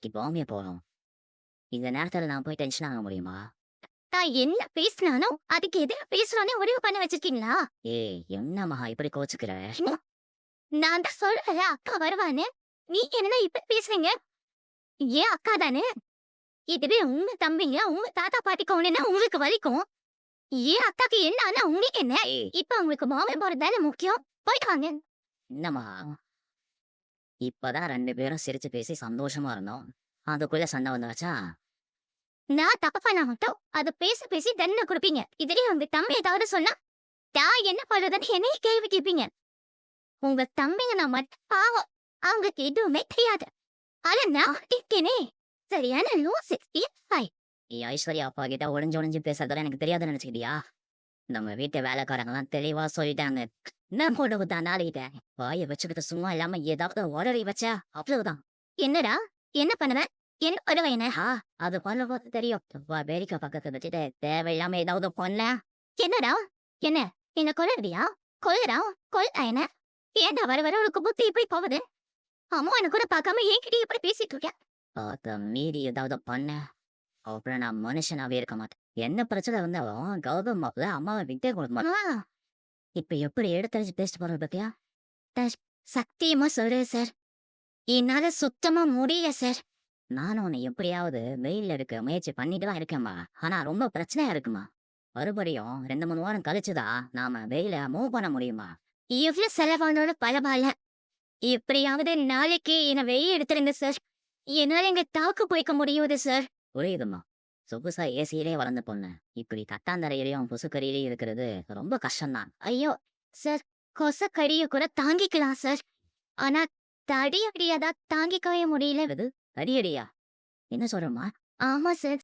இப்போவுமே போறோம். இந்த நேரத்துல நான் போய் டென்ஷன் ஆக முடியுமா? நான் என்ன பேசினானோ அதுக்கு எதிரா பேசுறானே முடிவு பண்ண வச்சிருக்கீங்களா? ஏய் என்னம்மா இப்படி கோச்சுக்கிற? நான் தான் சொல்றேன்ல அக்கா வருவான்னு. நீங்க என்னடா இப்படி பேசுறீங்க? ஏன் அக்கா தானே? இதுவே உங்க தம்பிங்க, உங்க தாத்தா பாட்டிக்கு ஒண்ணுன்னா உங்களுக்கு வலிக்கும். ஏன் அக்காக்கு என்ன ஆனா உங்களுக்கு என்ன? ஏய் இப்ப உங்களுக்கு மாமன் போறது தானே முக்கியம். போயிட்டு வாங்க. என்னம்மா? இப்பதான் 2 பேரும் சிரிச்சு பேசி சந்தோஷமா இருந்தோம். அதுக்குள்ள சண்டை வந்தாச்சா? நான் தப்பு பண்ண மாட்டோம். அது பேசி பேசி தண்டனை கொடுப்பீங்க. இதுலயே உங்க தம்பி ஏதாவது சொன்னா நான் என்ன பண்றதுன்னு என்னைய கேள்வி கேட்பீங்க. உங்க தம்பிங்க நான் மட்டும் பாவம். அவங்களுக்கு எதுவுமே தெரியாது. ஆனா நான் இருக்கேனே சரியான லூசு. ஐஸ்வர்யா அப்பா கிட்ட ஒளிஞ்சு பேசுறதெல்லாம் எனக்கு தெரியாதுன்னு நினைச்சுக்கிட்டியா? நம்ம வீட்டு வேலைக்காரங்கலாம் தெளிவா சொல்லிட்டாங்க. என்ன போடுவது தானாலிட்ட வாயை வச்சுக்கிட்டு சும்மா இல்லாம ஏதாவது உளறி வச்சா அவ்வளவுதான். என்னடா என்ன பண்ணுவேன்? என்ன பண்ணுவேன் என்ன? அது பண்ணும்போது தெரியும். வேடிக்கை பக்கத்துல வச்சுட்டு தேவையில்லாம ஏதாவது பண்ண. என்னடா என்ன என்ன கொல்லுறியா? கொல்லுறா கொல்ல என்ன? ஏன்டா வர வர உனக்கு புத்தி இப்படி போகுது? அம்மா எனக்கு கூட பார்க்காம என்கிட்ட இப்படி பேசிட்டு இருக்க. அத மீறி ஏதாவது பண்ண அப்புறம் நான் மனுஷனாவே இருக்க மாட்டேன். என்ன பிரச்சனை வந்தாலும் கௌதம் மாப்பிள்ள அம்மாவை விட்டே கொடுக்க மாட்டேன். இப்ப எப்படி எடுத்தறிஞ்சு பேசிட்டு போறது பத்தியா? சத்தியமா சொல்றேன் சார். என்னால சுத்தமா முடியல சார். நானும் உன்னை எப்படியாவது வெயில்ல இருக்க முயற்சி பண்ணிட்டு தான் இருக்கேம்மா. ஆனா ரொம்ப பிரச்சனையா இருக்குமா. மறுபடியும் 2-3 வாரம் கழிச்சுதான் நாம வெயில மூவ் பண்ண முடியுமா? எவ்வளவு செலவானோட பரவாயில்ல. எப்படியாவது நாளைக்கு என்ன வெளியே எடுத்துருங்க சார். என்னால எங்க தாக்கு போய்க்க முடியுது சார். புரியுதுமா. சொகுசா ஏசியிலே வளர்ந்த பொண்ணு இப்படி தட்டாந்தரையிலையும் புசுக்கரியிலையும் இருக்கிறது ரொம்ப கஷ்டம்தான். ஐயோ சார், கொசக்கடிய கூட தாங்கிக்கலாம் சார். ஆனா தடி அப்படியாதான் தாங்கிக்கவே முடியல. தடியடியா? என்ன சொல்றமா? ஆமா சார்,